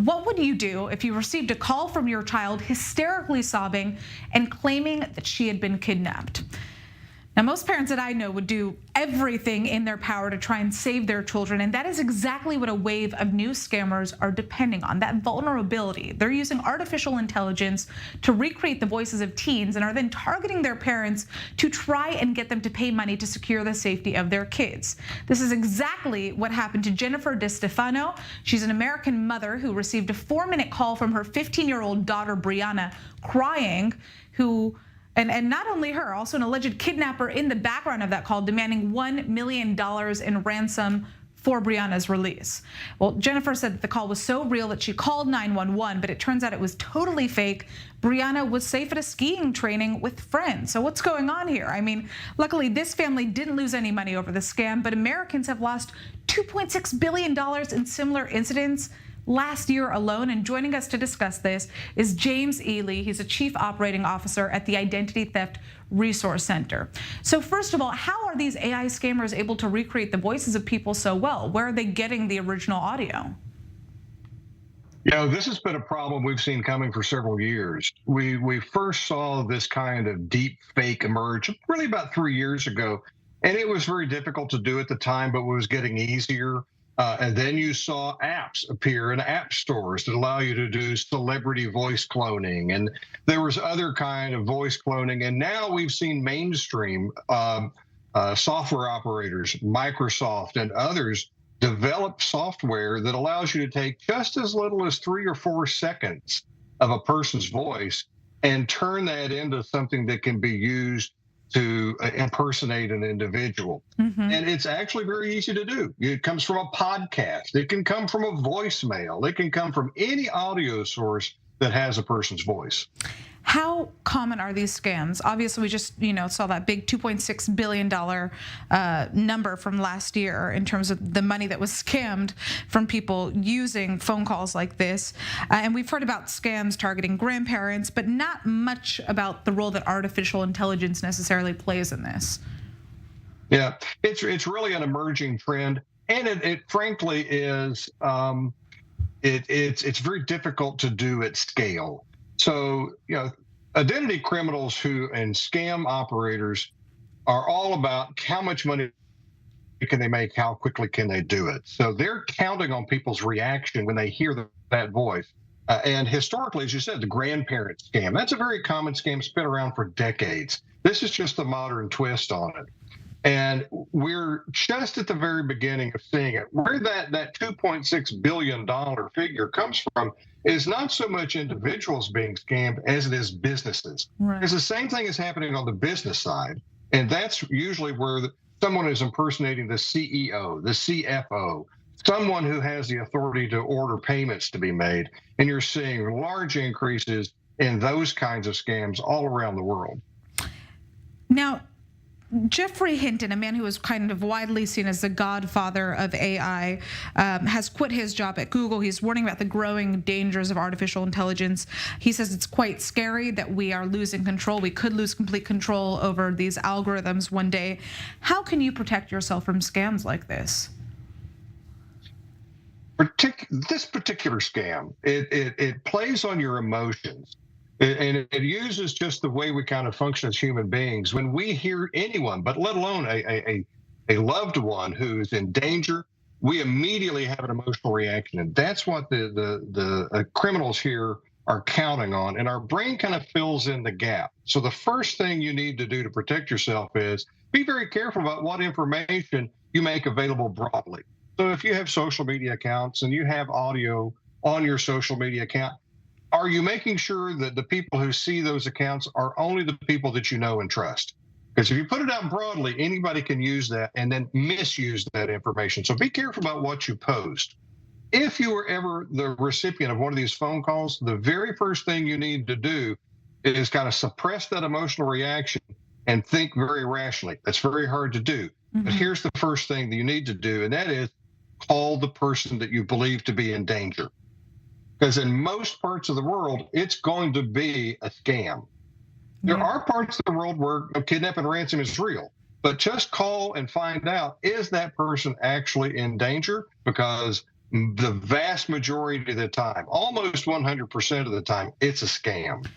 what would you do if you received a call from your child hysterically sobbing and claiming that she had been kidnapped? Now, most parents that I know would do everything in their power to try and save their children, and that is exactly what a wave of new scammers are depending on, that vulnerability. They're using artificial intelligence to recreate the voices of teens and are then targeting their parents to try and get them to pay money to secure the safety of their kids. This is exactly what happened to Jennifer DeStefano. She's an American mother who received a 4-minute call from her 15-year-old daughter, Brianna, crying, and not only her, also an alleged kidnapper in the background of that call, demanding $1 million in ransom for Brianna's release. Well, Jennifer said that the call was so real that she called 911, but it turns out it was totally fake. Brianna was safe at a skiing training with friends. So what's going on here? I mean, luckily this family didn't lose any money over the scam, but Americans have lost $2.6 billion in similar incidents last year alone. And joining us to discuss this is James Ely. He's a chief operating officer at the Identity Theft Resource Center. So first of all, how are these AI scammers able to recreate the voices of people so well? Where are they getting the original audio? You know, this has been a problem we've seen coming for several years. We first saw this kind of deep fake emerge really about 3 years ago, and it was very difficult to do at the time, but it was getting easier. And then you saw apps appear in app stores that allow you to do celebrity voice cloning. And there was other kind of voice cloning. And now we've seen mainstream software operators, Microsoft and others, develop software that allows you to take just as little as 3 or 4 seconds of a person's voice and turn that into something that can be used to impersonate an individual. And it's actually very easy to do. It comes from a podcast. It can come from a voicemail. It can come from any audio source that has a person's voice. How common are these scams? Obviously, we just saw that big $2.6 billion number from last year in terms of the money that was scammed from people using phone calls like this. And we've heard about scams targeting grandparents, but not much about the role that artificial intelligence necessarily plays in this. Yeah, it's really an emerging trend, and it frankly is it's very difficult to do at scale. So, identity criminals and scam operators are all about how much money can they make, how quickly can they do it. So they're counting on people's reaction when they hear that voice. And historically, as you said, the grandparent scam, that's a very common scam. It's been around for decades. This is just a modern twist on it. And we're just at the very beginning of seeing it. Where that $2.6 billion figure comes from is not so much individuals being scammed as it is businesses. Right. Because the same thing is happening on the business side. And that's usually where someone is impersonating the CEO, the CFO, someone who has the authority to order payments to be made. And you're seeing large increases in those kinds of scams all around the world. Now, Geoffrey Hinton, a man who is kind of widely seen as the godfather of AI, has quit his job at Google. He's warning about the growing dangers of artificial intelligence. He says it's quite scary that we are losing control. We could lose complete control over these algorithms one day. How can you protect yourself from scams like this? This particular scam, it plays on your emotions. And it uses just the way we kind of function as human beings. When we hear anyone, but let alone a loved one who's in danger, we immediately have an emotional reaction. And that's what the criminals here are counting on. And our brain kind of fills in the gap. So the first thing you need to do to protect yourself is be very careful about what information you make available broadly. So if you have social media accounts and you have audio on your social media account, are you making sure that the people who see those accounts are only the people that you know and trust? Because if you put it out broadly, anybody can use that and then misuse that information. So be careful about what you post. If you were ever the recipient of one of these phone calls, the very first thing you need to do is kind of suppress that emotional reaction and think very rationally. That's very hard to do. But here's the first thing that you need to do, and that is call the person that you believe to be in danger. Because in most parts of the world, it's going to be a scam. There are parts of the world where kidnap and ransom is real, but just call and find out, is that person actually in danger? Because the vast majority of the time, almost 100% of the time, it's a scam.